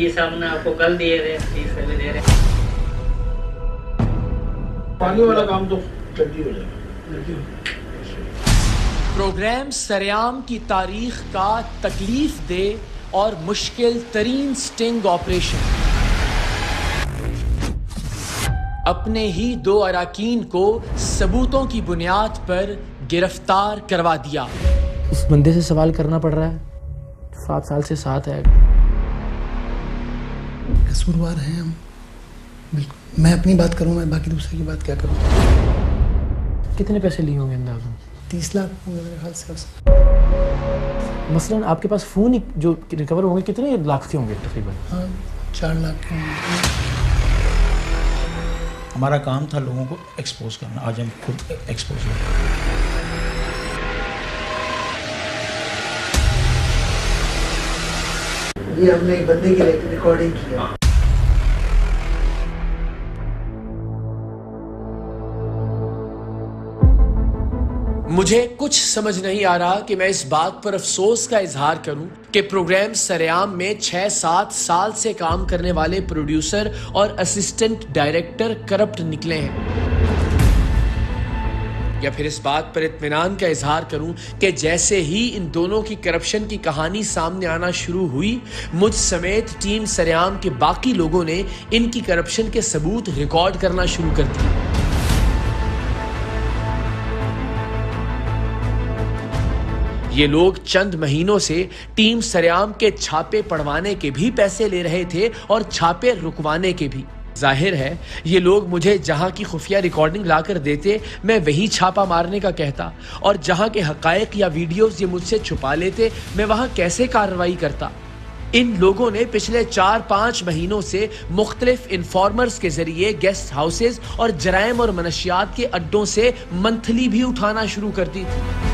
30 हमने आपको कल दिए थे, 30 अभी दे रहे। पानी वाला काम तो जल्दी हो जाएगा। प्रोग्राम सरेआम की तारीख का तकलीफ दे और मुश्किल तरीन स्टिंग ऑपरेशन। अपने ही 2 अराकीन को सबूतों की बुनियाद पर गिरफ्तार करवा दिया। उस बंदे से सवाल करना पड़ रहा है, 7 साल से साथ है। कसूरवार हैं हम, बिल्कुल। मैं अपनी बात करूं, मैं बाकी दूसरे की बात क्या करूं। कितने पैसे लिए होंगे अंदाज़ा? 30 लाख होंगे मेरे ख्याल से। मसलन आपके पास फ़ोन ही जो रिकवर होंगे कितने लाख के होंगे तकरीबन? हाँ, 4 लाख के होंगे। हमारा काम था लोगों को एक्सपोज करना, आज हम खुद एक्सपोज हो। ये हमने एक बंदे की रिकॉर्डिंग किया। मुझे कुछ समझ नहीं आ रहा कि मैं इस बात पर अफसोस का इजहार करूं कि प्रोग्राम सरेआम में 6-7 साल से काम करने वाले प्रोड्यूसर और असिस्टेंट डायरेक्टर करप्ट निकले हैं, या फिर इस बात पर इत्मीनान का इजहार करूं कि जैसे ही इन दोनों की करप्शन की कहानी सामने आना शुरू हुई, मुझ समेत टीम सरेआम के बाकी लोगों ने इनकी करप्शन के सबूत रिकॉर्ड करना शुरू कर दिए। ये लोग चंद महीनों से टीम सरेआम के छापे पड़वाने के भी पैसे ले रहे थे और छापे रुकवाने के भी। जाहिर है ये लोग मुझे जहां की खुफिया रिकॉर्डिंग लाकर देते, मैं वही छापा मारने का कहता, और जहां के हकायक या वीडियोस ये मुझसे छुपा लेते, मैं वहां कैसे कार्रवाई करता। इन लोगों ने पिछले 4-5 महीनों से मुख्तलिफ इन्फॉर्मर्स के जरिए गेस्ट हाउसेज और जराइम और मनशियात के अड्डों से मंथली भी उठाना शुरू कर दी थी।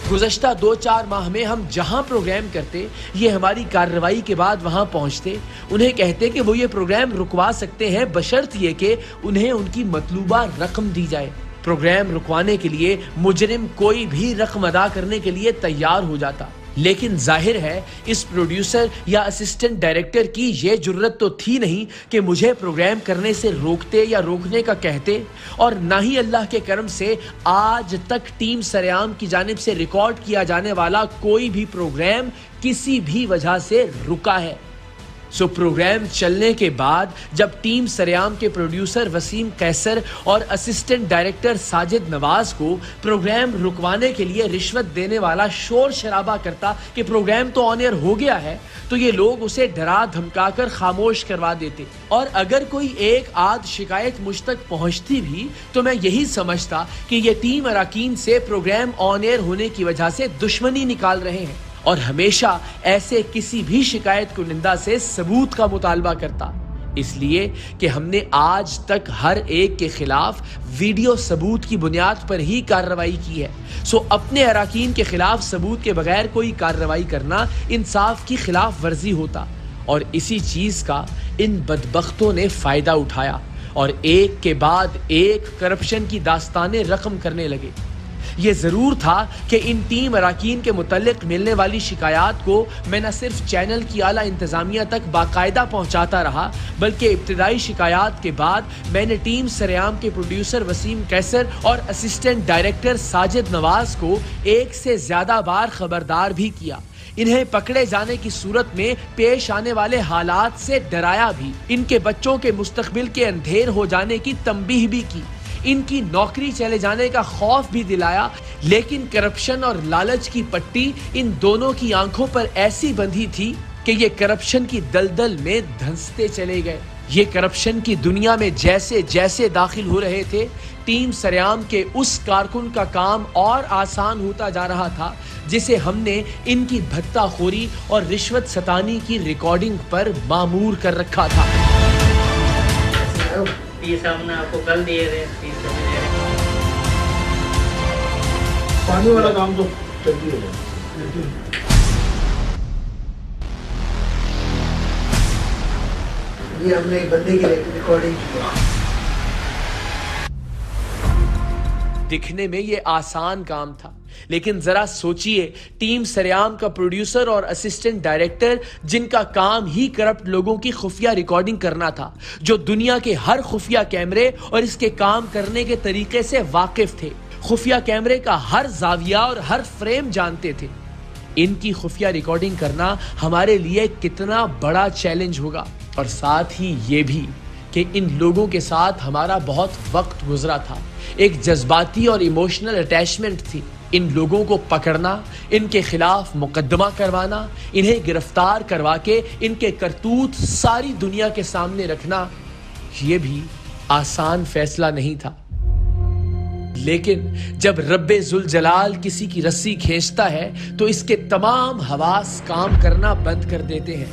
गुज़श्ता 2-4 माह में हम जहां प्रोग्राम करते, ये हमारी कार्रवाई के बाद वहां पहुंचते, उन्हें कहते कि वो ये प्रोग्राम रुकवा सकते हैं बशर्त ये कि उन्हें उनकी मतलूबा रकम दी जाए। प्रोग्राम रुकवाने के लिए मुजरिम कोई भी रकम अदा करने के लिए तैयार हो जाता, लेकिन जाहिर है इस प्रोड्यूसर या असिस्टेंट डायरेक्टर की यह जुर्रत तो थी नहीं कि मुझे प्रोग्राम करने से रोकते या रोकने का कहते, और ना ही अल्लाह के करम से आज तक टीम सरेआम की जानिब से रिकॉर्ड किया जाने वाला कोई भी प्रोग्राम किसी भी वजह से रुका है। सो प्रोग्राम चलने के बाद जब टीम सरेआम के प्रोड्यूसर वसीम कैसर और असिस्टेंट डायरेक्टर साजिद नवाज को प्रोग्राम रुकवाने के लिए रिश्वत देने वाला शोर शराबा करता कि प्रोग्राम तो ऑन एयर हो गया है, तो ये लोग उसे डरा धमकाकर खामोश करवा देते, और अगर कोई एक आध शिकायत मुझ तक पहुंचती भी तो मैं यही समझता कि ये टीम अराकीन से प्रोग्राम ऑन एयर होने की वजह से दुश्मनी निकाल रहे हैं, और हमेशा ऐसे किसी भी शिकायत को निंदा से सबूत का मुतालबा करता, इसलिए कि हमने आज तक हर एक के खिलाफ वीडियो सबूत की बुनियाद पर ही कार्रवाई की है। सो अपने अराकीन के खिलाफ सबूत के बगैर कोई कार्रवाई करना इंसाफ की खिलाफ वर्जी होता, और इसी चीज का इन बदबख्तों ने फायदा उठाया और एक के बाद एक करप्शन की दास्तानें रकम करने लगे। ये जरूर था कि इन टीम अराकीन के मुतल्लिक मिलने वाली शिकायत को मैं न सिर्फ चैनल की आला इंतजामिया तक बाकायदा पहुंचाता रहा, बल्कि इब्तिदाई शिकायत के बाद मैंने टीम सरेआम के प्रोड्यूसर वसीम कैसर और असिस्टेंट डायरेक्टर साजिद नवाज को 1 से ज्यादा बार खबरदार भी किया। इन्हें पकड़े जाने की सूरत में पेश आने वाले हालात से डराया भी, इनके बच्चों के मुस्तकबिल के अंधेर हो जाने की तंबीह भी की, इनकी नौकरी चले जाने का खौफ भी दिलाया, लेकिन करप्शन और लालच की पट्टी इन दोनों की आंखों पर ऐसी बंधी थी कि ये करप्शन की दलदल में धंसते चले गए। ये करप्शन की दुनिया में जैसे जैसे दाखिल हो रहे थे, टीम सरेआम के उस कारकुन का काम और आसान होता जा रहा था जिसे हमने इनकी भत्ताखोरी और रिश्वत सतानी की रिकॉर्डिंग पर मामूर कर रखा था। 30 हमने आपको कल दिए थे, 30 अभी दे रहे। पानी वाला काम तो जल्दी हो जाएगा। ये हमने एक बंदे की रिकॉर्डिंग किया। दिखने में ये आसान काम था, लेकिन जरा सोचिए, टीम सरेआम का प्रोड्यूसर और असिस्टेंट डायरेक्टर, जिनका काम ही करप्ट लोगों की खुफिया रिकॉर्डिंग करना था, जो दुनिया के हर खुफिया कैमरे और इसके काम करने के तरीके से वाकिफ थे, खुफिया कैमरे का हर जाविया और हर फ्रेम जानते थे, इनकी खुफिया रिकॉर्डिंग करना हमारे लिए कितना बड़ा चैलेंज होगा। और साथ ही ये भी कि इन लोगों के साथ हमारा बहुत वक्त गुजरा था, एक जज्बाती और इमोशनल अटैचमेंट थी। इन लोगों को पकड़ना, इनके खिलाफ मुकदमा करवाना, इन्हें गिरफ्तार करवा के इनके करतूत सारी दुनिया के सामने रखना, ये भी आसान फैसला नहीं था। लेकिन जब रब्बे जुल जलाल किसी की रस्सी खींचता है तो इसके तमाम हवास काम करना बंद कर देते हैं।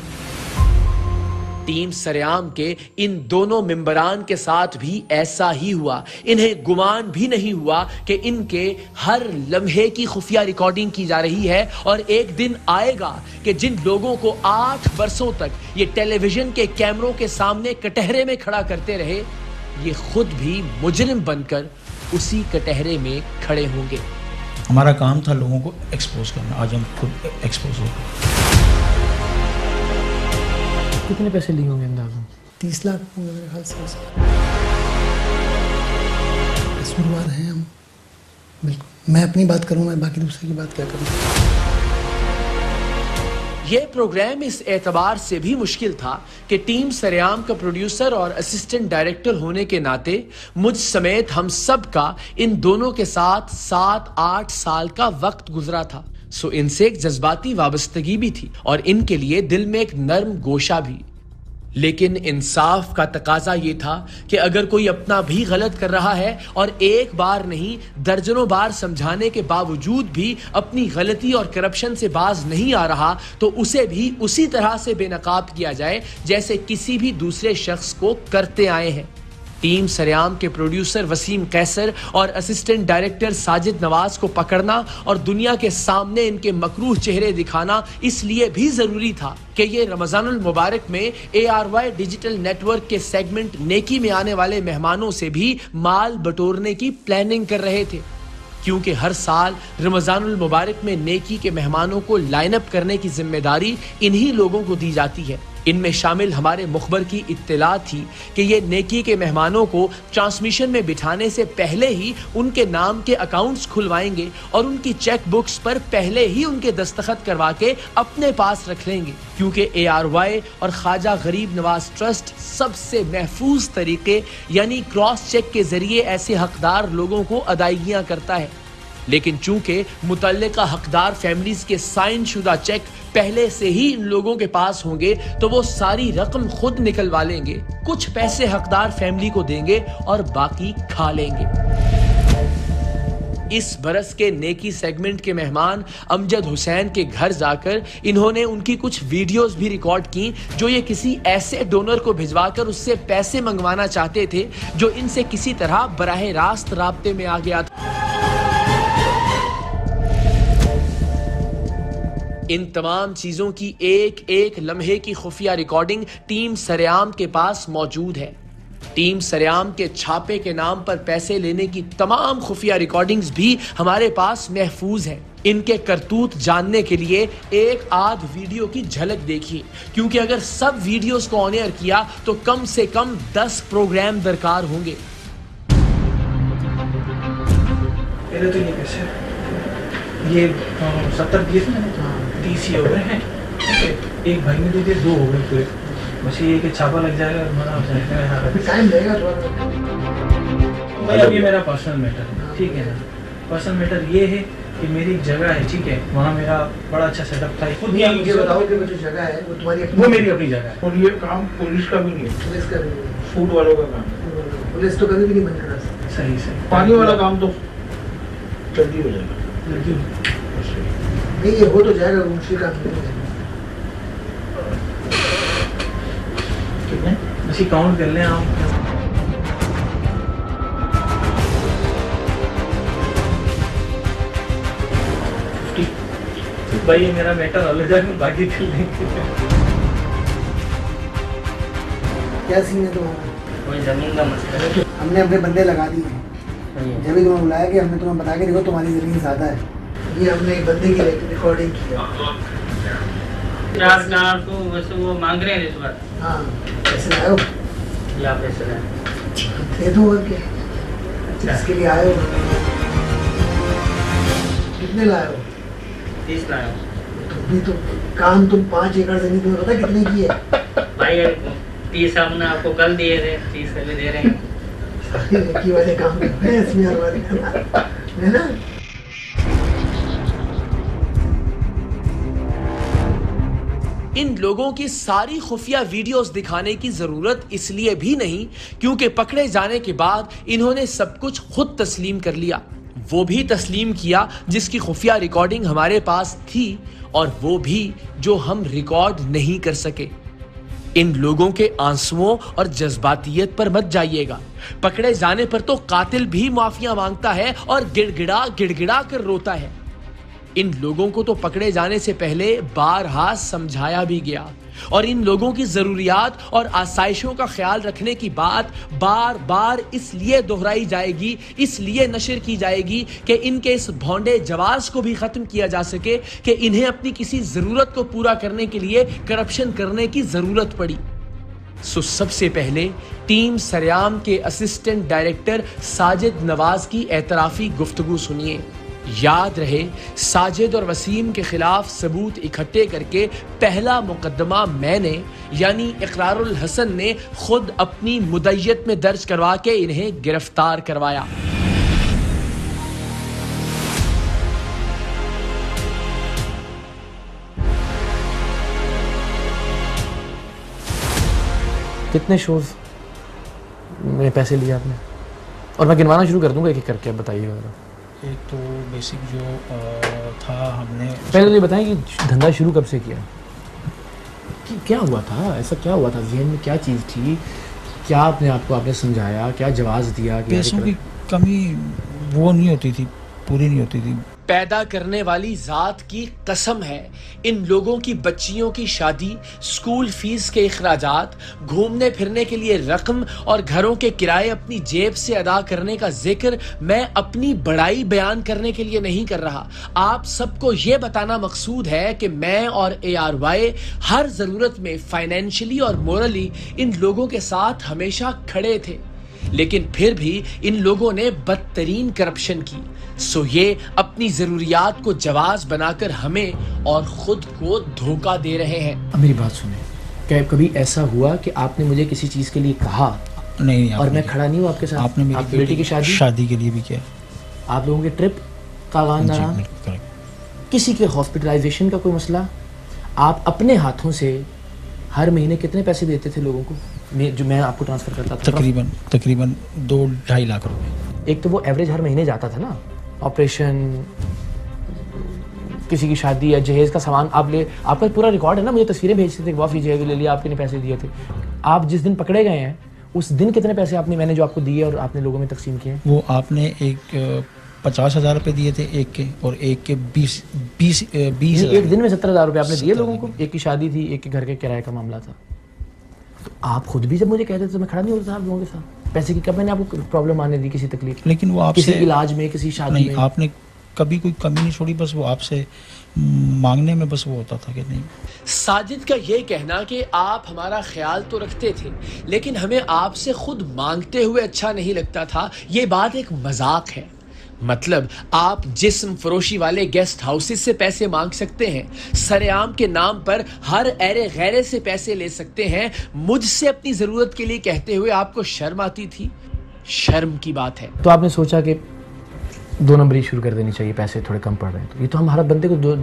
टीम सरेआम के इन दोनों मेंबरान के साथ भी ऐसा ही हुआ। इन्हें गुमान भी नहीं हुआ कि इनके हर लम्हे की खुफिया रिकॉर्डिंग की जा रही है और एक दिन आएगा कि जिन लोगों को 8 वर्षों तक ये टेलीविजन के कैमरों के सामने कटहरे में खड़ा करते रहे, ये खुद भी मुजरिम बनकर उसी कटहरे में खड़े होंगे। हमारा काम था लोगों को एक्सपोज करना, आज हम खुद एक्सपोज हो गए। कितने पैसे लिए होंगे अंदाज़ा? 30 लाख होंगे मेरे ख्याल से। कसूरवार हैं हम, बिल्कुल। मैं अपनी बात करूँ, मैं बाकी दूसरे की बात क्या करूँ। यह प्रोग्राम इस एतबार से भी मुश्किल था कि टीम सरेआम का प्रोड्यूसर और असिस्टेंट डायरेक्टर होने के नाते मुझ समेत हम सब का इन दोनों के साथ 7-8 साल का वक्त गुजरा था। सो इनसे एक जज्बाती वाबस्तगी भी थी और इनके लिए दिल में एक नर्म गोशा भी। लेकिन इंसाफ का तकाजा ये था कि अगर कोई अपना भी गलत कर रहा है और एक बार नहीं दर्जनों बार समझाने के बावजूद भी अपनी गलती और करप्शन से बाज नहीं आ रहा, तो उसे भी उसी तरह से बेनकाब किया जाए जैसे किसी भी दूसरे शख्स को करते आए हैं। टीम सरेआम के प्रोड्यूसर वसीम कैसर और असिस्टेंट डायरेक्टर साजिद नवाज को पकड़ना और दुनिया के सामने इनके मकरूह चेहरे दिखाना इसलिए भी जरूरी था कि ये रमजानुल मुबारक में ARY डिजिटल नेटवर्क के सेगमेंट नेकी में आने वाले मेहमानों से भी माल बटोरने की प्लानिंग कर रहे थे, क्योंकि हर साल रमजानुल मुबारक में नेकी के मेहमानों को लाइन अप करने की जिम्मेदारी इन्हीं लोगों को दी जाती है। इनमें शामिल हमारे मुखबर की इत्तला थी कि ये नेकी के मेहमानों को ट्रांसमिशन में बिठाने से पहले ही उनके नाम के अकाउंट्स खुलवाएंगे और उनकी चेक बुक्स पर पहले ही उनके दस्तखत करवा के अपने पास रख लेंगे, क्योंकि ARY और ख्वाजा गरीब नवाज ट्रस्ट सबसे महफूज तरीके यानी क्रॉस चेक के जरिए ऐसे हकदार लोगों को अदायगियां करता है। लेकिन चूंकि मुतल्लिका हकदार फैमिलीज के साइन शुदा चेक पहले से ही इन लोगों के पास होंगे, तो वो सारी रकम खुद निकलवा लेंगे, कुछ पैसे हकदार फैमिली को देंगे और बाकी खा लेंगे। इस बरस के नेकी सेगमेंट के मेहमान अमजद हुसैन के घर जाकर इन्होंने उनकी कुछ वीडियोस भी रिकॉर्ड की जो ये किसी ऐसे डोनर को भिजवाकर उससे पैसे मंगवाना चाहते थे जो इनसे किसी तरह बराह रास्त राब्ते में आ गया था। इन तमाम चीजों की एक एक लम्हे की खुफिया रिकॉर्डिंग टीम सरेआम के पास मौजूद है। टीम सरेआम के छापे के नाम पर पैसे लेने की तमाम खुफिया रिकॉर्डिंग्स भी हमारे पास महफूज हैं। इनके करतूत जानने के लिए एक आध वीडियो की झलक देखिए, क्योंकि अगर सब वीडियोस को ऑन एयर किया तो कम से कम 10 प्रोग्राम दरकार होंगे। पहले तो ये 70 दिए थे मैंने, 30 ही हो गए हैं। एक भाई ने दे दिए, 2 हो गए पूरे। बस ये कि छापा लग जाएगा और मना हो जाएगा, टाइम लगेगा भाई। अब ये मेरा पर्सनल मैटर है, ठीक है ना। पर्सनल मैटर ये है कि मेरी एक जगह है, ठीक है, वहाँ मेरा बड़ा अच्छा सेटअप था। खुद ये मुझे बताओ कि वो जो जगह है वो तुम्हारी वो मेरी अपनी जगह है। और ये काम पुलिस का भी नहीं है, पुलिस का भी नहीं, फूड वालों का काम है। पुलिस तो कभी भी नहीं बंद करा सकती। सही सही। पानी वाला काम तो जल्दी हो जाएगा। नहीं, ये हो तो जाएगा, मुश्किल काम नहीं है। कितने बस काउंट कर लें आप। भाई ये मेरा मैटर अलग है, बाकी फिर क्या सीन है तुम्हारा? कोई जमीन का मसला है। हमने अपने बंदे लगा दिए हैं। जब भी तुम्हें बुलाया कि हमने तुम्हें बता के देखो तुम्हारी जमीन ज्यादा है, ये हमने एक बंदे की रिकॉर्डिंग किया। 4 तो वैसे वो मांग रहे हैं इस बार। हाँ, पैसे लाए हो? या पैसे रहे दे दो और क्या, इसके लिए आए हो। कितने लाए हो? 30 लाए हो। तुम भी तो काम, तुम 5 एकड़ जमीन तुम्हें पता कितने की है? भाई 30 हमने आपको कल दिए थे, 30 अभी दे रहे हैं। सारे लड़की वाले काम कर रहे हैं इसमें हमारे, है ना? इन लोगों की सारी खुफिया वीडियोस दिखाने की जरूरत इसलिए भी नहीं क्योंकि पकड़े जाने के बाद इन्होंने सब कुछ खुद तस्लीम कर लिया। वो भी तस्लीम किया जिसकी खुफिया रिकॉर्डिंग हमारे पास थी और वो भी जो हम रिकॉर्ड नहीं कर सके। इन लोगों के आंसुओं और जज्बातियत पर मत जाइएगा। पकड़े जाने पर तो कातिल भी माफिया मांगता है और गिड़गिड़ा गिड़गिड़ा कर रोता है। इन लोगों को तो पकड़े जाने से पहले बारहा समझाया भी गया और इन लोगों की जरूरियात और आसाइशों का ख्याल रखने की बात बार बार इसलिए दोहराई जाएगी, इसलिए नशर की जाएगी कि इनके इस भौंडे जवाज को भी खत्म किया जा सके कि इन्हें अपनी किसी जरूरत को पूरा करने के लिए करप्शन करने की जरूरत पड़ी। सो सबसे पहले टीम सरेआम के असिस्टेंट डायरेक्टर साजिद नवाज की एतराफी गुफ्तगू सुनिए। याद रहे, साजिद और वसीम के खिलाफ सबूत इकट्ठे करके पहला मुकदमा मैंने यानी इकरारुल हसन ने खुद अपनी मुद्दत में दर्ज करवा के इन्हें गिरफ्तार करवाया। कितने शोज में पैसे लिए आपने? और मैं गिनवाना शुरू कर दूंगा एक एक करके, आप बताइएगा। एक तो बेसिक जो था, हमने पहले तो ये बताएं कि धंधा शुरू कब से किया, क्या हुआ था, ऐसा क्या हुआ था, जहन में क्या चीज़ थी, क्या आपने आपने समझाया, क्या जवाब दिया कि पैसों की कमी वो नहीं होती थी, पूरी नहीं होती थी। पैदा करने वाली जात की कसम है, इन लोगों की बच्चियों की शादी, स्कूल फीस के इखराजात, घूमने फिरने के लिए रकम और घरों के किराए अपनी जेब से अदा करने का जिक्र मैं अपनी बड़ाई बयान करने के लिए नहीं कर रहा। आप सबको ये बताना मकसूद है कि मैं और ARY हर जरूरत में फाइनेंशियली और मोरली इन लोगों के साथ हमेशा खड़े थे, लेकिन फिर भी इन लोगों ने बदतरीन करप्शन की। सो ये अपनी जरूरियात को जवाज बनाकर हमें और खुद को धोखा दे रहे हैं। अब मेरी बात सुने, क्या कभी ऐसा हुआ कि आपने मुझे किसी चीज़ के लिए कहा नहीं और मैं खड़ा नहीं हूँ आपके साथ? आपने मेरी बेटी की शादी के लिए भी किया, आप लोगों के ट्रिप का दौरान किसी के हॉस्पिटलाइजेशन का कोई मसला, आप अपने हाथों से हर महीने कितने पैसे देते थे लोगों को जो मैं आपको ट्रांसफ़र करता था? तकरीबन 2-2.5 लाख रुपए। एक तो वो एवरेज हर महीने जाता था ना, ऑपरेशन, किसी की शादी या जहेज़ का सामान आप ले, आपका पूरा रिकॉर्ड है ना, मुझे तस्वीरें भेजते थे, वाफ़ी जहेज़ ले लिया, आपने पैसे दिए थे। आप जिस दिन पकड़े गए हैं उस दिन कितने पैसे मैंने जो आपको दिए और आपने लोगों में तकसीम किए? वो आपने एक 50,000 रुपये दिए थे एक के, और एक के 20 एक दिन में 70,000 रुपये आपने दिए लोगों को। एक की शादी थी, एक के घर के किराए का मामला था। तो आप खुद भी जब मुझे कहते थे तो मैं खड़ा नहीं होता था आप लोगों के साथ। पैसे की कब मैंने आपको प्रॉब्लम आने दी, किसी तकलीफ, लेकिन वो आपसे किसी इलाज में, किसी शादी में आपने कभी कोई कमी नहीं छोड़ी, बस वो आपसे मांगने में बस वो होता था कि नहीं। साजिद का ये कहना कि आप हमारा ख्याल तो रखते थे लेकिन हमें आपसे खुद मांगते हुए अच्छा नहीं लगता था, ये बात एक मजाक है। मतलब आप जिस्म फरोशी वाले गेस्ट हाउसेस से पैसे मांग सकते हैं, सरेआम के नाम पर हर ऐरे गैरे से पैसे ले सकते हैं, मुझसे अपनी जरूरत के लिए कहते हुए आपको शर्म आती थी? शर्म की बात है। तो आपने सोचा कि 2 नंबरी शुरू कर देनी चाहिए, पैसे थोड़े कम पड़ रहे हैं। तो ये तो हमारा बंदे को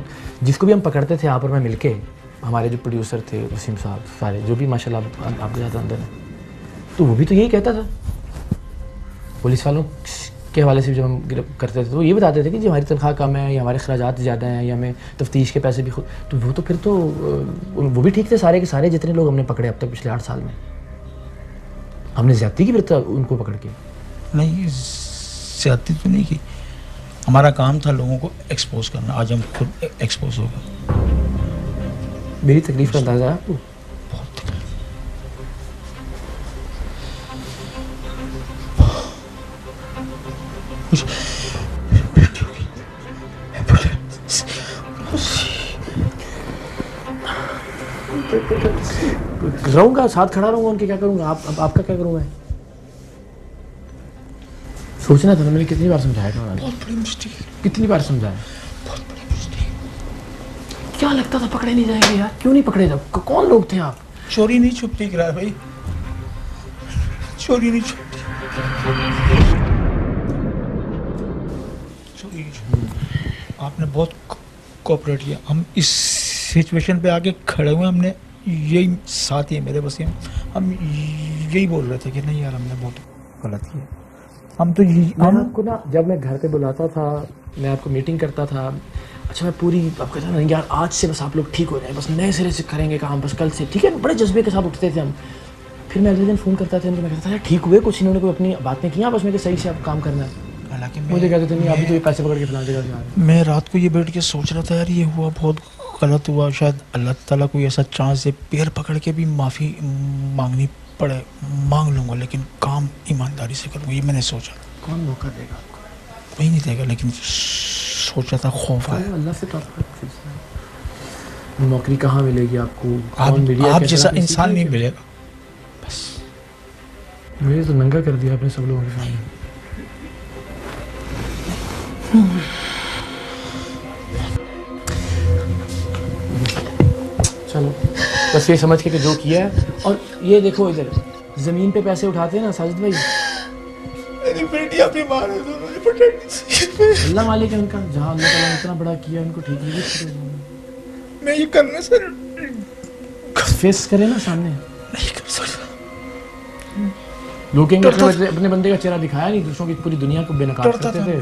जिसको भी हम पकड़ते थे आप और मैं मिलके, हमारे जो प्रोड्यूसर थे वसीम साहब, सारे जो भी माशाल्लाह आपके साथ अंदर हैं, तो वो भी तो यही कहता था। पुलिस वालों के हवाले से जब हम करते थे तो ये बताते थे कि जी हमारी तनख्वाह कम है या हमारे अखराजात ज़्यादा हैं या हमें तफ्तीश के पैसे भी खुद, तो वो तो फिर तो वो भी ठीक थे सारे के सारे, जितने लोग हमने पकड़े अब तक पिछले 8 साल में। हमने ज़्यादती की फिर उनको पकड़ के? नहीं, ज़्यादती तो नहीं की, हमारा काम था लोगों को एक्सपोज करना। आज हम खुद एक्सपोज हो गए। मेरी तकलीफ का अंदाज़ा है आपको? बहुत तकलीफ। बेटी होगी, रहूंगा, साथ खड़ा रहूंगा उनके, क्या करूंगा? आपका क्या करूंगा? सोचना था ना, मैंने कितनी बार समझाया था? बहुत बड़ी मिस्टेक, कितनी बार समझाया? बहुत बड़ी मिस्टेक। क्या लगता था पकड़े नहीं जाएंगे यार? क्यों नहीं पकड़े जाओ? कौन लोग थे आप? चोरी नहीं छुपती करा भाई, चोरी नहीं छुपती, चोरी नहीं छुपती। आपने बहुत कोऑपरेट किया, हम इस सिचुएशन पे आके खड़े हुए, हमने यही साथ ही मेरे बस हम यही बोल रहे थे कि नहीं यार हमने बहुत गलत किया। हम तो मैं आपको ना, जब मैं घर पे बुलाता था, मैं आपको मीटिंग करता था, अच्छा मैं पूरी आपको कहता था यार आज से बस आप लोग ठीक हो जाए, बस नए सिरे से करेंगे काम, बस कल से ठीक है, बड़े जज्बे के साथ उठते थे हम। फिर मैं अगले दिन फ़ोन करता था उनको, मैं कहता था यार ठीक हुए कुछ, इन्होंने कोई अपनी बातें की बस, मैं सही से आप काम करना है। हालांकि मुझे कहते थे नहीं अभी तो ये पैसे पकड़ के फैला देगा यार। मैं रात को ये बैठ के सोच रहा था यार ये हुआ बहुत गलत हुआ, शायद अल्लाह ताला कोई ऐसा चांस दे, पैर पकड़ के भी माफ़ी मांगनी पड़े, मांग लूँगा, लेकिन काम ईमानदारी से करूँगा, ये मैंने सोचा। कौन मौका देगा आपको? कोई नहीं देगा, लेकिन सोचा था, खौफ आया। अल्लाह से नौकरी कहाँ मिलेगी आपको? आप जैसा इंसान नहीं मिलेगा। बस मुझे तो नंगा कर दिया आपने सब लोगों के सामने। चलो बस ये समझ के कि जो किया है, और ये देखो इधर जमीन पे पैसे उठाते हैं ना साजिद भाई, मेरी बेटी अपनी माँ ने दोनों ने पकड़ अल्लाह मालिक है उनका, जहाँ अल्लाह ताला ने इतना बड़ा किया उनको ठीक नहीं। मैं ये करना सर फेस करे ना सामने, नहीं कर सकता। लोग कहेंगे अपने बंदे का चेहरा दिखाया नहीं, दूसरों की पूरी दुनिया को बेनकाब करते थे।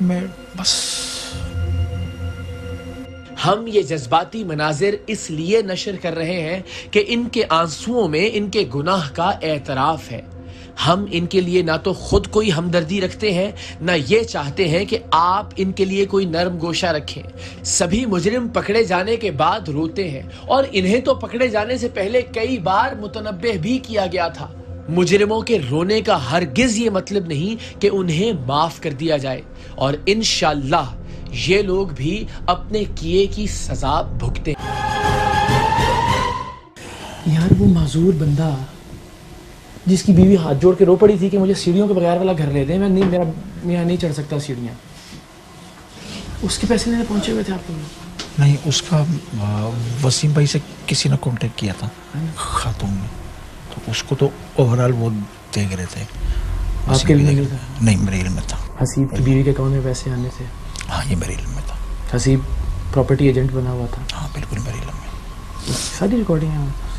मैं बस हम ये जज्बाती मनाजिर इसलिए नशर कर रहे हैं कि इनके आंसुओं में इनके गुनाह का एतराफ है। हम इनके लिए ना तो खुद कोई हमदर्दी रखते हैं, ना ये चाहते हैं कि आप इनके लिए कोई नरम गोशा रखें। सभी मुजरिम पकड़े जाने के बाद रोते हैं, और इन्हें तो पकड़े जाने से पहले कई बार मुतनब्बह भी किया गया था। मुजरिमों के रोने का हरगिज ये मतलब नहीं कि उन्हें माफ कर दिया जाए, और इंशाअल्लाह ये लोग भी अपने किए की सजा भुगते। यार वो माजूर बंदा जिसकी बीवी हाथ जोड़ के रो पड़ी थी कि मुझे सीढ़ियों के बगैर वाला घर ले दे, मैं नहीं चढ़ सकता सीढ़ियाँ, उसके पैसे लेने पहुंचे हुए थे आप लोग? नहीं, उसका वसीम भाई से किसी ने कांटेक्ट किया था खातून ने, तो उसको तो ओवरऑल वो देख रहे थे। आपके लिए नहीं, मेरे इल्म में था। हसीब की बीवी के अकाउंट में पैसे आने थे? हाँ, ये मेरे इल्म में था। हसीब प्रॉपर्टी एजेंट बना हुआ था? हाँ बिल्कुल मेरे इल्म में। सारी रिकॉर्डिंग है।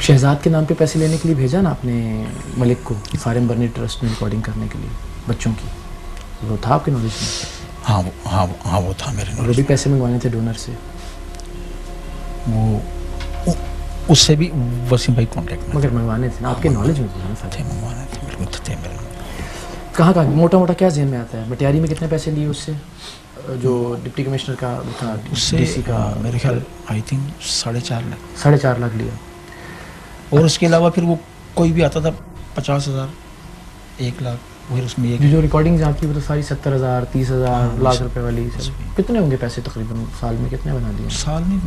शहजाद के नाम पे पैसे लेने के लिए भेजा ना आपने मलिक को फारिम बर्नी ट्रस्ट में रिकॉर्डिंग करने के लिए बच्चों की, वो था आपके नॉलेज में? हाँ वो था मेरे नॉलेज। वो भी पैसे मंगवाने थे डोनर से? वो उससे भी वसीम भाई कांटेक्ट में, मगर मंगवाने थे ना आपके नॉलेज में? थे, मंगवाने थे, बिल्कुल थे मेरे। कहाँ मोटा क्या जहन में आता है? मटियारी में कितने पैसे लिए उससे, जो डिप्टी कमिश्नर का था, उससे डीसी का? मेरे ख्याल आई थिंक 4.5 लाख। 4.5 लाख लिया। और उसके अलावा फिर वो कोई भी आता था 50,000, 1 लाख, फिर उसमें एक जो रिकॉर्डिंग आपकी वो तो सारी 70,000, 30,000, लाख रुपए वाली सब। कितने होंगे पैसे तकरीबन साल में? कितने बना दिए? साल में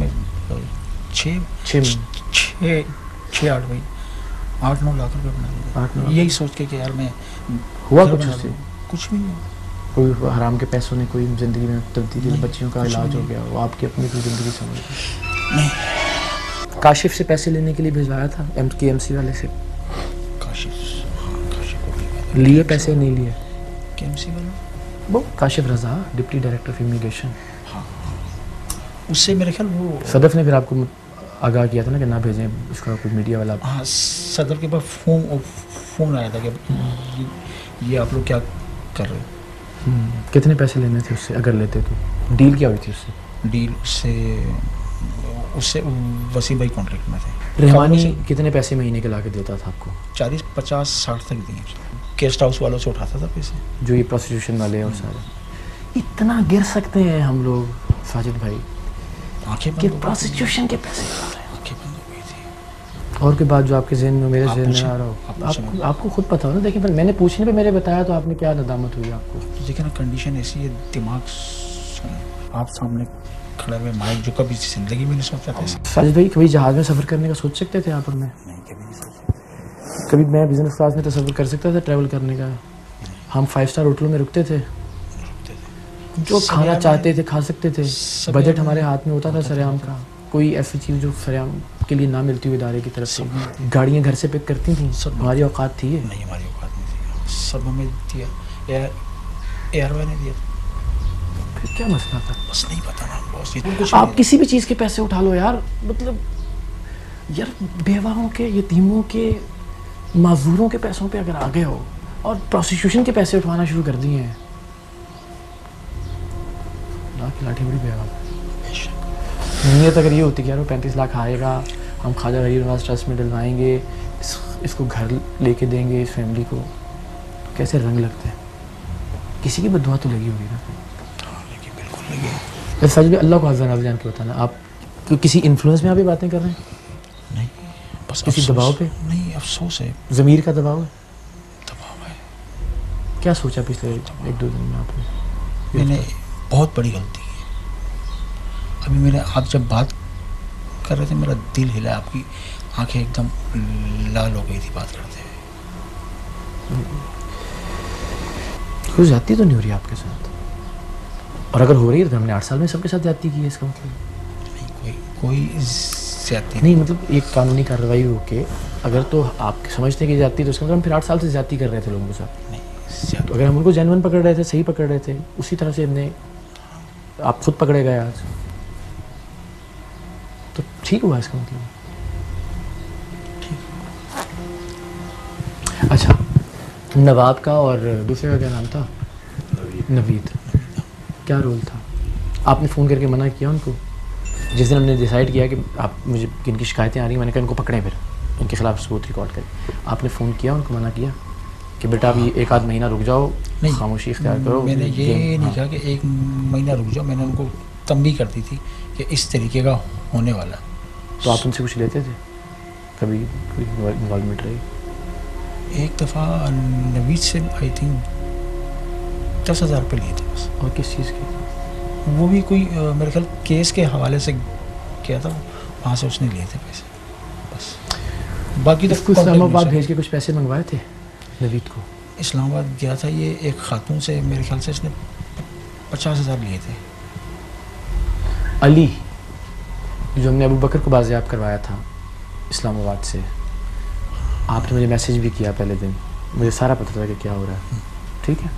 8-9 लाख रुपए बना दिए। 8-9 यही सोच के कि यार मैं हुआ कुछ उससे? कुछ भी नहीं। कोई हराम के पैसों ने कोई जिंदगी में तब्दीली, बच्चियों का इलाज हो गया, वो आपकी अपनी कोई जिंदगी समझ नहीं। काशिफ से पैसे लेने के लिए भिजवाया था KMC वाले से? काशिफ लिए पैसे नहीं लिए? KMC वाला वो काशिफ रजा, डिप्टी डायरेक्टर ऑफ इमिग्रेशन। हाँ, उससे मेरे ख्याल वो सदफ ने फिर आपको आगाह किया था ना कि ना भेजें उसका कोई मीडिया वाला? हाँ, सदर के पास फ़ोन आया था कि ये आप लोग क्या कर रहे हो। कितने पैसे लेने थे उससे अगर लेते तो? डील क्या हुई थी उससे? डील उससे वसीम भाई कॉन्ट्रैक्ट में थे। रहमानी कितने पैसे महीने के ला के देता था आपको? 40, 50, 60 तक दिए। गेस्ट हाउस वालों से उठाता था पैसे, जो ये प्रोस्टिट्यूशन वाले हैं और सारे। इतना गिर सकते हैं हम लोग साजिद भाई कि प्रोस्टिट्यूशन के पैसे खा रहे हैं? आंखें बंद हो गई थी। और के बाद जो आपके जहन में, मेरे जहन में आ रहा हो, आपको खुद पता हो ना। देखिए मैंने पूछने पे मेरे बताया तो आपने क्या नदामत हुई आपको? देखिए ना, कंडीशन ऐसी है, दिमाग आप सामने खड़े हुए माइक जो कभी जिंदगी में नहीं सोचा था ऐसा। साजिद भाई कभी जहाज में सफ़र करने का सोच सकते थे आप और मैं? नहीं, कभी नहीं सोचा। कभी मैं बिजनेस क्लास में तसव्वुर कर सकता था ट्रैवल करने का? हम 5 स्टार होटलों में रुकते थे, जो खाना चाहते थे खा सकते थे, बजट हमारे हाथ में होता था सरेआम का। कोई ऐसी चीज़ जो सरेआम के लिए ना मिलती हुई इदारे की तरफ से। गाड़ियाँ घर से पिक करती थी, हमारी औकात थी ये? नहीं, हमारी औकात नहीं थी, सब हमें दिया, एयरवे ने दिया। फिर क्या मसला था? बस नहीं पता ना बॉस, कुछ आप किसी भी चीज़ के पैसे उठा लो यार, मतलब यार बेवाओं के, यतीमों के, माजूरों के पैसों पे अगर आ गए हो और प्रोसिक्यूशन के पैसे उठवाना शुरू कर दिए हैं, लाठी बड़ी बेवा। नीयत अगर ये होती कि यार वो 35 लाख आएगा, हम ख्वाजा गरीब नवाज ट्रस्ट में डलवाएंगे, इसको घर लेके देंगे इस फैमिली को, कैसे रंग लगते हैं। किसी की बददुआ तो लगी होगी ना? बिल्कुल लगी। सच में अल्लाह को आज़ान जान के बताना, आप किसी इन्फ्लुएंस में आप ये बातें कर रहे हैं? नहीं, बस किसी दबाव पे? नहीं, अफसोस है, ज़मीर का दबाव है। दबाव है। क्या सोचा पिछले 1-2 दिन में आपने? मैंने बहुत बड़ी गलती की। अभी मैंने आप जब बात कर रहे थे मेरा दिल हिला, आपकी आंखें एकदम लाल हो गई थी बात करते हुए। कोई ज़्यादती तो नहीं हो रही आपके साथ? और अगर हो रही है तो हमने 8 साल में सबके साथ ज़्यादती की है, इसका मतलब? नहीं, कोई ज़्यादती नहीं, मतलब एक कानूनी कार्रवाई हो के अगर तो आप समझते हैं कि ज़्यादती, तो इसका मतलब हम फिर 8 साल से ज़्यादती कर रहे थे लोगों के साथ। नहीं, तो अगर हम उनको जेन्युइन पकड़ रहे थे, सही पकड़ रहे थे, उसी तरह से हमने, आप खुद पकड़े गए आज, तो ठीक हुआ इसका मतलब। अच्छा, नवाब का और दूसरे का क्या नाम था? नवीद। क्या रोल था? आपने फ़ोन करके मना किया उनको? जिस दिन हमने डिसाइड किया कि आप मुझे किनकी शिकायतें आ रही हैं, मैंने कहा इनको पकड़ें, फिर उनके खिलाफ सबूत रिकॉर्ड करें। आपने फ़ोन किया उनको, मना किया कि बेटा अभी 1 आध महीना रुक जाओ, नहीं, खामोशी इख्तियार करो? मैंने ये नहीं कहा कि 1 महीना रुक जाओ, मैंने उनको तंबी कर दी थी कि इस तरीके का होने वाला। तो आप उनसे कुछ लेते थे? कभी कोई इन्वॉल्वमेंट रही? एक दफ़ा नवीद से आई थिंक 10,000 रुपये लिए थे बस। और किस चीज़ की? वो भी कोई मेरे ख्याल केस के हवाले से किया था, वहाँ से उसने लिए थे पैसे बस। बाकी तो इस्लामाबाद भेज के कुछ पैसे मंगवाए थे नवीद को? इस्लामाबाद गया था ये एक खातून से, मेरे ख्याल से इसने 50,000 लिए थे। अली जो हमने अबू बकर को बाज़ियाब करवाया था इस्लामाबाद से, आपने मुझे मैसेज भी किया पहले दिन, मुझे सारा पता था कि क्या हो रहा है, ठीक है,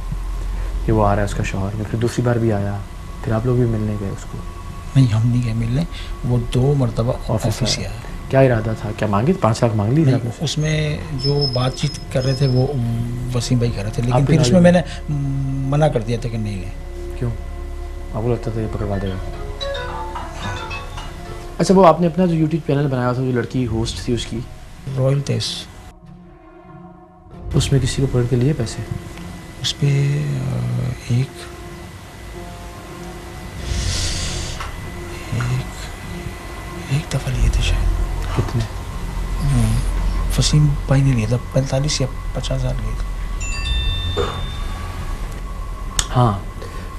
कि वो आ रहा है उसका शौहर। फिर दूसरी बार भी आया, फिर आप लोग भी मिलने गए उसको? नहीं, हम नहीं गए मिलने, वो 2 मरतबा ऑफिस से आया। क्या इरादा था? क्या मांगे? 5 लाख मांग ली थी आपने? उसमें जो बातचीत कर रहे थे वो वसीम भाई कर रहे थे, लेकिन फिर उसमें मैंने मना कर दिया था कि नहीं लें। क्यों? आपको लगता था ये पकड़वा देगा? अच्छा, वो आपने अपना जो यूट्यूब चैनल बनाया था, जो लड़की होस्ट थी उसकी, रॉयल तेस, उसमें किसी को पकड़ के लिए पैसे? उस पर एक दफ़ा लिए थे शायद। कितने? वसीम भाई ने लिया था 45 या 50,000 लिए थे। हाँ,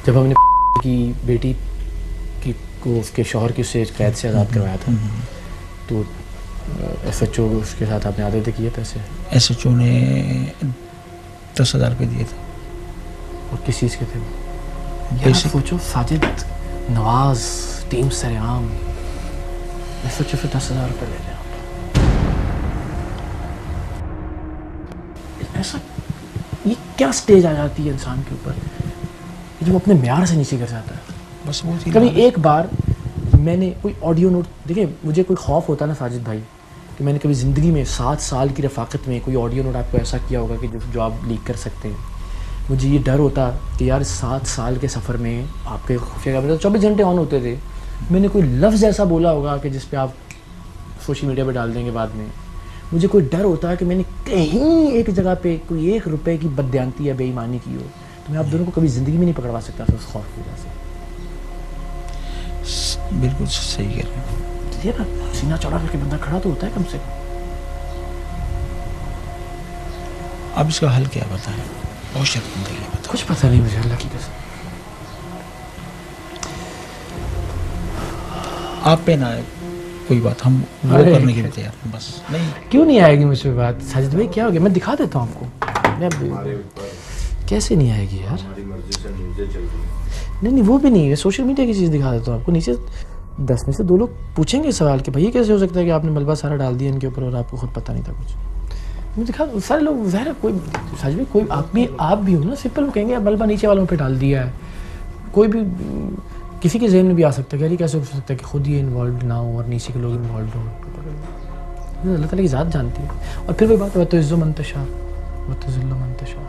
जब हमने की बेटी की को उसके शौहर की उससे कैद से आज़ाद करवाया था, तो SHO उसके साथ आपने आधे थे किए पैसे? SHO ने 10,000 रुपये दिए थे। और किस चीज़ के थे? यार सोचो, साजिद नवाज टीम सरेआम, SHO से 10,000 रुपये ले रहे हैं आप। ऐसा ये क्या स्टेज आ जाती है इंसान के ऊपर जो अपने म्यार से नीचे गिर जाता है? बस वो कभी एक बार मैंने कोई ऑडियो नोट, देखिए मुझे कोई खौफ होता ना साजिद भाई कि मैंने कभी ज़िंदगी में 7 साल की रफ़ाकत में कोई ऑडियो नोट आपको ऐसा किया होगा कि जो आप लीक कर सकते हैं। मुझे ये डर होता कि यार 7 साल के सफ़र में आपके खुफिया कैमरे 24 घंटे ऑन होते थे, मैंने कोई लफ्ज़ ऐसा बोला होगा कि जिस पे आप सोशल मीडिया पे डाल देंगे बाद में। मुझे कोई डर होता है कि मैंने कहीं एक जगह पे कोई 1 रुपये की बददियानती या बेईमानी की हो, तो मैं आप दोनों को कभी ज़िंदगी में नहीं पकड़वा सकता था उस खौफ की वजह से। बिल्कुल सही कह रहे हैं। ये ना सीना चौड़ा करके बंदा खड़ा तो होता है कम से कम। अब इसका हल क्या बताएं? बहुत शर्मिंदगी है, कुछ पता नहीं मुझे, अल्लाह की कसम। आप पे ना आए कोई बात, हम वो अरे करने के लिए तैयार हैं बस। नहीं क्यों नहीं आएगी मुझ पे बात? साजिद भाई क्या हो गया? मैं दिखा देता हूँ आपको। कैसे नहीं आएगी यार? नहीं वो भी नहीं है, सोशल मीडिया की चीज़ दिखा देता हूँ आपको। नीचे 10 में से 2 लोग पूछेंगे सवाल कि भैया कैसे हो सकता है कि आपने मलबा सारा डाल दिया इनके ऊपर और आपको खुद पता नहीं था कुछ। मैं दिखा, सारे लोग ज़ाहिर कोई साजिद भाई कोई आप भी हो ना, सिंपल वो कहेंगे मलबा नीचे वालों पे डाल दिया है। कोई भी किसी के जहन में भी आ सकता है कि यार कैसे हो सकता है कि खुद ये इन्वॉल्व ना हो और नीचे के लोग इन्वॉल्व हो। अल्लाह ताला की ज़ात जानती है। और फिर वही बात है, तो इज़्ज़ो मंतशा व तुज़िल्लु मंतशा।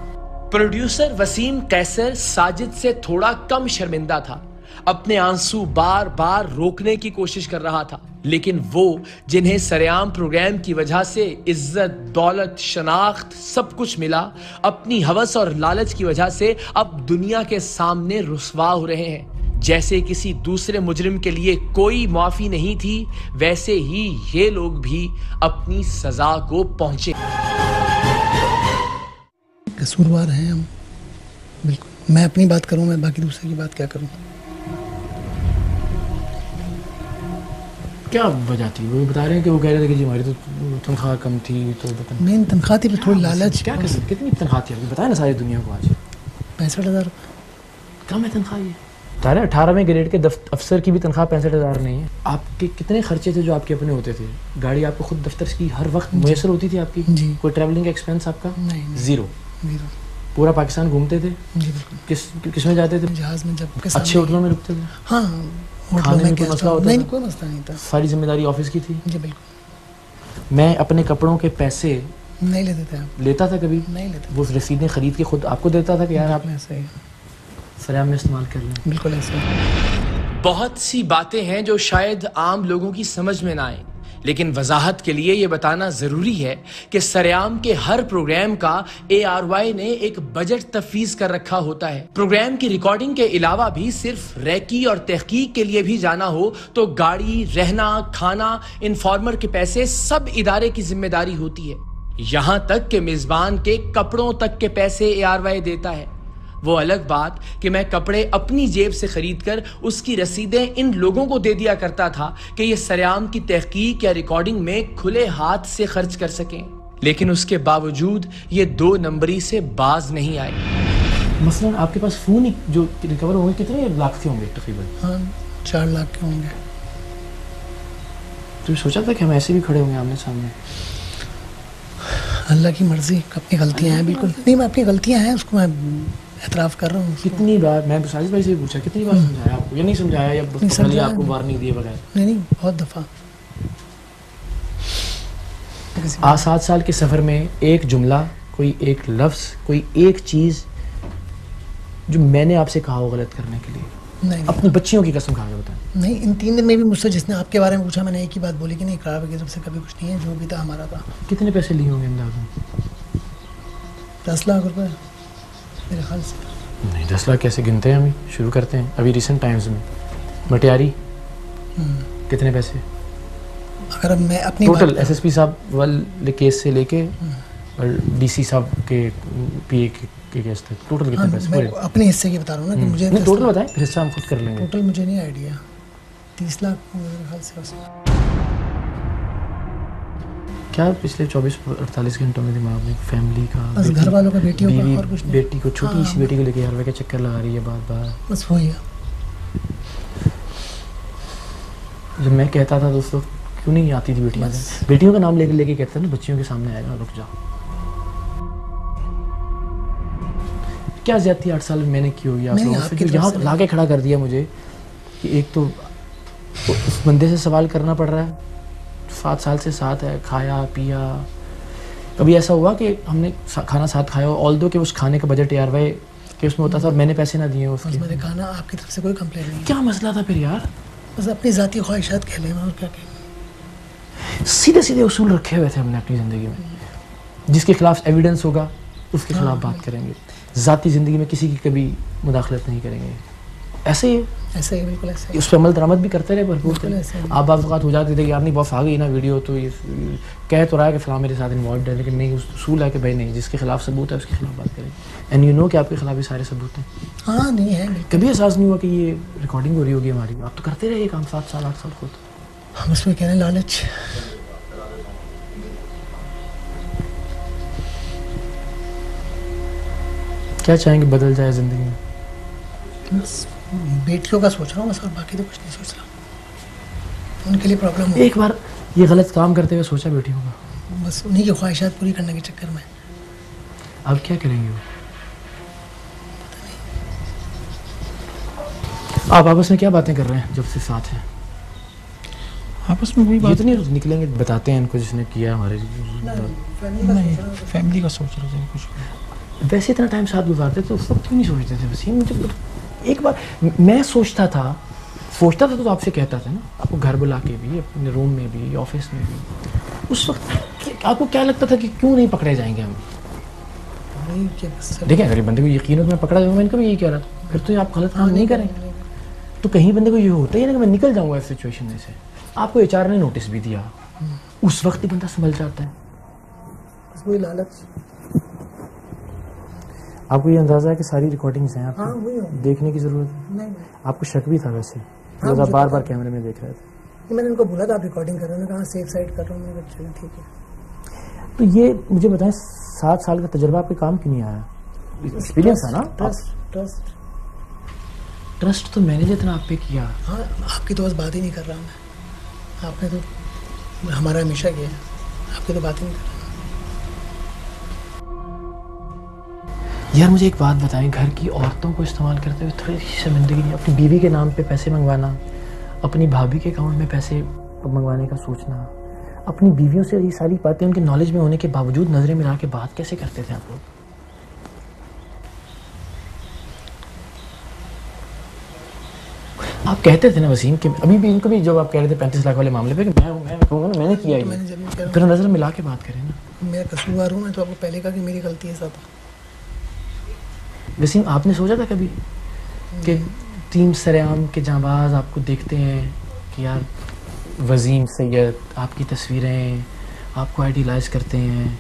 प्रोड्यूसर वसीम कैसर साजिद से थोड़ा कम शर्मिंदा था, अपने आंसू बार बार रोकने की कोशिश कर रहा था, लेकिन वो जिन्हें सरेआम प्रोग्राम की वजह से इज्जत, दौलत, शनाख्त सब कुछ मिला, अपनी हवस और लालच की वजह से अब दुनिया के सामने रुस्वा हो रहे हैं। जैसे किसी दूसरे मुजरिम के लिए कोई माफी नहीं थी, वैसे ही ये लोग भी अपनी सजा को पहुंचे। कसूरवार हैं हम, बिल्कुल। मैं अपनी बात करूं, मैं बाकी दूसरे की बात क्या करूं? क्या वजह थी? वो बता रहे हैं कि वो कह रहे थे कि जी हमारी तो तनख्वाह कम थी, तो मेन तनख्वाह थी, पर थोड़ी लालच। क्या कर कितनी तनख्वाह थी आपकी? बताया ना सारी दुनिया को। आज 65,000 रुपये कम है तनख्वाह ये। 18वें ग्रेड के अफसर की भी तनख्वाह 65,000 नहीं है। आपके कितने खर्चे थे जो आपके अपने होते थे? गाड़ी आपको खुद दफ्तर की हर वक्त मुयसर होती थी आपकी? जी। कोई ट्रैवलिंग एक्सपेंस आपका? नहीं। ज़ीरो। पूरा पाकिस्तान घूमते थे? जी बिल्कुल। किस में जाते थे? जहाज़ में। जब अच्छे होटलों में रुकते थे? हाँ, खाने में कोई मसला होता नहीं, था? कोई मसला नहीं था। सारी जिम्मेदारी ऑफिस की थी? जी बिल्कुल। मैं अपने कपड़ों के पैसे नहीं लेते थे आप? लेता था कभी? नहीं लेते। वो रसीदें खरीद के खुद आपको देता था कि यार आप ऐसे ही सरेआम में इस्तेमाल कर लें? बिल्कुल ऐसे ही। बहुत सी बातें हैं जो शायद आम लोगों की समझ में ना आए, लेकिन वजाहत के लिए यह बताना जरूरी है कि सरेआम के हर प्रोग्राम का ARY ने एक बजट तफवीज कर रखा होता है। प्रोग्राम की रिकॉर्डिंग के अलावा भी सिर्फ रैकी और तहकीक के लिए भी जाना हो तो गाड़ी, रहना, खाना, इन्फॉर्मर के पैसे सब इदारे की जिम्मेदारी होती है। यहां तक कि मेजबान के कपड़ों तक के पैसे ARY देता है। वो अलग बात कि मैं कपड़े अपनी जेब से खरीदकर उसकी रसीदें इन लोगों को दे दिया करता था कि ये सरेआम की तहकीक या रिकॉर्डिंग में खुले हाथ से खर्च कर सकें, लेकिन उसके बावजूद ये 2 नंबरी से बाज नहीं आए। मसलन आपके पास फ़ोन ही जो रिकवर होंगे कितने लाख के होंगे तकरीबन? हाँ, 4 लाख के होंगे। तो सोचा था कि हम ऐसे भी खड़े होंगे आमने सामने? अल्लाह की मर्जी, अपनी गलतियाँ हैं बिल्कुल। नहीं, मैं अपनी गलतियाँ हैं उसको मैं एतराफ़ कर रहा हूँ। कितनी बार मैं साजिद भाई से भी पूछा, कितनी बार समझाया आपको या नहीं समझाया, या बस खाली आपको वार्निंग दिए बगैर? नहीं, बहुत दफ़ा। 7 साल के सफ़र में एक जुमला, कोई एक लफ्ज़, कोई एक चीज़ जो मैंने आपसे कहा हो गलत करने के लिए, नहीं, अपनी बच्चियों की कसम खा के बताएं। नहीं, इन 3 दिन में भी मुझसे जिसने आपके बारे में पूछा, मैंने एक ही बात बोली कि नहीं, इकरार की तरफ से कभी कुछ नहीं है, जो भी था हमारा था। कितने पैसे लिए होंगे अंदाज़ा? 10 लाख रुपए मेरे ख्याल से। नहीं, 10 लाख कैसे गिनते हैं? हम शुरू करते हैं अभी रिसेंट टाइम्स में। मटियारी कितने पैसे? अगर अब मैं अपनी टोटल SSP साहब वाले केस से लेके और DC साहब के PA के केस तक टोटल कितने पैसे? मैं अपने हिस्से की बता रहा हूँ ना कि मुझे नहीं, टोटल बताएं, फिर हिस्सा हम खुद कर लेंगे। टोटल मुझे नहीं आइडिया। 30 लाख मेरे ख्याल से बस। क्या पिछले 24-48 घंटों में दिमाग में फैमिली का, बस घर वालों का, बेटियों का, बीवी, और कुछ नहीं। बेटी को, छोटी सी बेटी को लेके हर वक्त चक्कर लगा रही है बार बार। बस वही है। जब मैं कहता था दोस्तों क्यों नहीं आती थी बेटियां से, बेटियों का नाम लेके लेके कहते थे ना, बच्चियों के सामने आएगा, रुक जाओ। क्या ज्यादती 8 साल में मैंने की होगी आप लोगों से, जो यहाँ ला के खड़ा कर दिया मुझे कि एक तो उस बंदे से सवाल करना पड़ रहा है, 7 साल से साथ है, खाया पिया। कभी ऐसा हुआ कि हमने खाना साथ खाया हो, ऑल्दो कि उस खाने का बजट ARY कि उसमें होता था और मैंने पैसे ना दिए उसके? मैंने कहा ना, आपकी तरफ से कोई कंप्लेंट नहीं। क्या मसला था फिर यार? बस अपनी ज़ाती ख्वाहिशात कह लें और क्या कहें। सीधे सीधे उसूल रखे हुए थे हमने अपनी ज़िंदगी में, जिसके खिलाफ एविडेंस होगा उसके खिलाफ बात करेंगे, ज़ाती ज़िंदगी में किसी की कभी मुदाखलत नहीं करेंगे। ऐसे ही ऐसे ही, बिल्कुल ऐसे ही। उस पर अमल दरामद भी करते रहे भरपूर। ऐसे आप बात हो जाती थी कि यार नहीं बॉस आ गई ना वीडियो, तो ये कह तो रहा है कि फ़लाँ मेरे साथ इन्वॉल्व है, लेकिन नहीं, उसूल है कि भाई नहीं, जिसके खिलाफ सबूत है उसके खिलाफ बात करें। एंड यू नो कि आपके खिलाफ ये सारे सबूत हैं। हाँ, नहीं है। कभी एहसास नहीं हुआ कि ये रिकॉर्डिंग हो रही होगी हमारी? आप तो करते रहे ये काम 7 साल 8 साल खुद। हम उसमें कह रहे हैं लालच। क्या चाहेंगे बदल जाए ज़िंदगी में? बस बेटियों का सोच रहा हूँ बस, और बाकी तो कुछ नहीं सोच रहा। उनके लिए प्रॉब्लम हो, एक बार ये गलत काम करते हुए सोचा बेटियों का? बस उन्हीं की ख्वाहिशात पूरी करने के चक्कर में। अब क्या करेंगे वो? आप आपस में क्या बातें कर रहे हैं जब से साथ हैं? आपस में वही ये बात तो नहीं निकलेंगे बताते हैं इनको जिसने किया हमारे? नहीं, फैमिली का सोच रहे थे कुछ। वैसे इतना टाइम साथ गुजारते तो उस वक्त क्यों नहीं सोचते थे? बस ये मुझे एक बार मैं सोचता था तो आपसे कहता था ना, आपको घर बुला के भी, अपने रूम में भी, ऑफिस में भी। उस वक्त आपको क्या लगता था कि क्यों नहीं पकड़े जाएंगे हम? नहीं कि बस देखिए अगर बंदे को यकीन हो कि मैं पकड़ा जाऊँगा, मैं इनका भी यही कह रहा था, फिर तो आप गलत काम नहीं करें। तो कहीं बंदे को ये होता ही ना कि मैं निकल जाऊँगा इस सिचुएशन में से। आपको HR ने नोटिस भी दिया, उस वक्त ही बंदा संभल जाता है। बस वही लालच। आपको ये अंदाजा है कि सारी रिकॉर्डिंग्स हैं हाँ, वही आपको है। देखने की जरूरत है? नहीं आपको शक भी था वैसे? हाँ, लोग मुझे बार पता बार है। कैमरे में देख रहे थे। मैंने उनको बोला था आप रिकॉर्डिंग कर रहे हो, मैंने कहा सेफ साइड कर रहा हूँ, मैंने कहा चलो ठीक है। तो ये मुझे बताएं 7 साल का तजुर्बा आपके काम क्यों नहीं आया? एक्सपीरियंस है ना? ट्रस्ट। ट्रस्ट तो मैंने जितना आप पे किया। हाँ, आपकी तो बस बात ही नहीं कर रहा मैं। आपने तो हमारा हमेशा किया, आपकी तो बात ही नहीं कर रहा। यार मुझे एक बात बताएं, घर की औरतों को इस्तेमाल करते हुए थोड़ी सी शर्मिंदगी नहीं? अपनी बीवी के नाम पे पैसे मंगवाना, अपनी भाभी के अकाउंट में पैसे मंगवाने का सोचना, अपनी बीवियों से ये सारी बातें उनके नॉलेज में होने के बावजूद नजरें मिला के बात कैसे करते थे आप लोग? आप कहते थे ना वसीम कि अभी भी इनको भी, जब आप कह रहे थे 35 लाख वाले मामले पे, कि मैं कहूँगा ना मैंने किया मैंने ये, जब भी कहा फिर नजर मिला के बात करें ना। मैं कसूरवार हूँ, मैं तो आपको पहले कहा कि मेरी गलती है सब। वसीम आपने सोचा था कभी कि टीम सरेआम के जांबाज आपको देखते हैं कि यार वसीम सैयद, आपकी तस्वीरें आपको आइडियलाइज करते हैं,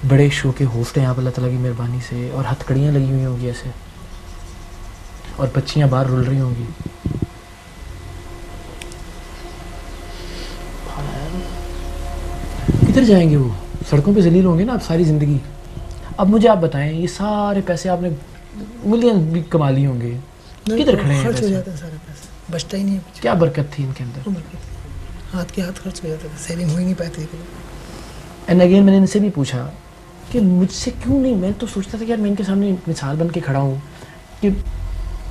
बड़े शो के होस्ट हैं आप अल्लाह ताला की मेहरबानी से, और हथकड़ियाँ लगी हुई होंगी ऐसे, और बच्चियाँ बाहर रुल रही होंगी? किधर जाएंगे वो? सड़कों पे जलील होंगे ना आप सारी ज़िंदगी। अब मुझे आप बताएं, ये सारे पैसे आपने मिलियन भी कमा लिए होंगे, किधर खड़े हैं खर्च हो पैसे? जाते हैं सारे पैसे, बचता ही नहीं है कुछ। क्या बरकत थी इनके अंदर? हाथ के हाथ खर्च हो जाते थे, सेविंग हो ही नहीं पाती थी। एंड अगेन मैंने इनसे भी पूछा कि मुझसे क्यों नहीं, मैं तो सोचता था कि यार मैं इनके सामने मिसाल बन के खड़ा हूँ कि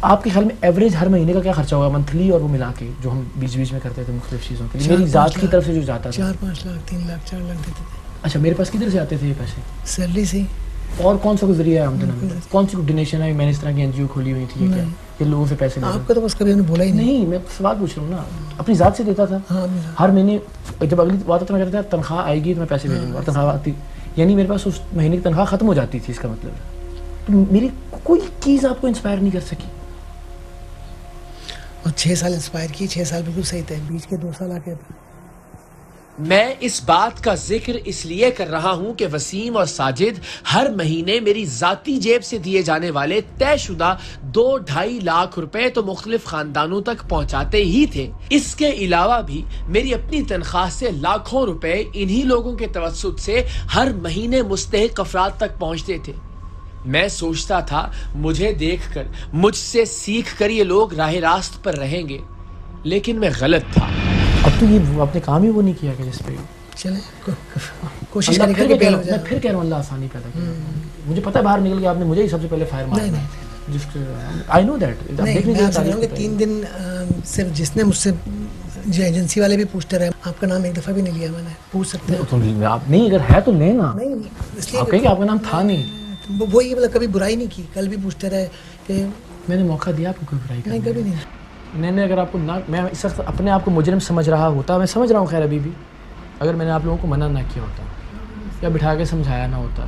आपके ख्याल में एवरेज हर महीने का क्या खर्चा होगा मंथली, और वो मिला के जो हम बीच बीच में करते थे मुख्तलिफ चीज़ों के लिए, मेरी ज़ात की तरफ से जो जाता था? 4-5 लाख 3 लाख 4 लाख देते थे। अच्छा, मेरे पास किधर से आते थे ये पैसे? सैलरी से। और कौन सा जरिया है आमदन? कौन सी डोनेशन है? मैंने इस तरह की NGO खोली हुई थी क्या कि लोगों से पैसे ले? आपका तो बस कभी हमने बोला ही नहीं। नहीं, मैं सवाल पूछ रहा हूँ ना, अपनी ज़ात से देता था। हाँ, हर महीने जब अगली बात तो मैं कहता था तनख्वाह आएगी तो मैं पैसे भेजूंगा, और तनख्वाह आती, यानी मेरे पास उस महीने की तनख्वाह खत्म हो जाती थी। इसका मतलब तो मेरी कोई चीज़ आपको इंस्पायर नहीं कर सकी। और 6 साल इंस्पायर की, 6 साल बिल्कुल सही थे, बीच के 2 साल आके मैं इस बात का जिक्र इसलिए कर रहा हूं कि वसीम और साजिद हर महीने मेरी जाती जेब से दिए जाने वाले तयशुदा 2-2.5 लाख रुपए तो मुख्तलिफ खानदानों तक पहुंचाते ही थे। इसके अलावा भी मेरी अपनी तनख्वाह से लाखों रुपए इन्हीं लोगों के तवस्सुत से हर महीने मुस्तहिक अफराद तक पहुंचते थे। मैं सोचता था मुझे देखकर, मुझसे सीख कर ये लोग राह रास्त पर रहेंगे, लेकिन मैं गलत था। अब तो ये आपने काम ही वो नहीं किया कि जिस पे चले कोशिश करेंगे कि बेल हो जाए। मैं फिर कह रहा हूँ अल्लाह आसानी पैदा किया। मुझे पता है बाहर निकल के आपने मुझे ही सबसे पहले फायर मारा। नहीं, आई नो दैट। नहीं, मैं आपसे कहूँगा 3 दिन सिर्फ जिसने मुझसे जो एजेंसी वाले भी पूछते रहे, आपका नाम एक दफ़ा भी नहीं लिया मैंने। पूछ सकते हैं तो आप नहीं, अगर है तो लेना। नहीं, इसलिए आप कहेंगे आपका नाम था नहीं, वही मतलब कभी बुराई नहीं की। कल भी पूछते रहे कि मैंने मौका दिया आपको कोई बुराई करने? नहीं, कभी नहीं। मैंने अगर आपको ना, मैं इस वक्त अपने आप को मुजरिम समझ रहा होता, मैं समझ रहा हूँ खैर अभी भी, अगर मैंने आप लोगों को मना ना किया होता या बिठा के समझाया ना होता।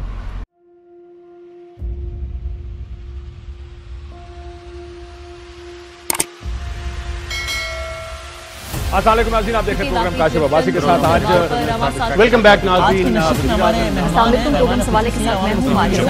अस्सलाम वालेकुम नाज़रीन, आप देख रहे हैं प्रोग्राम काशिफ अब्बासी के साथ। आज वेलकम बैक नाज़रीन। प्रोग्राम सवाले के साथ मैं हूं मारिया।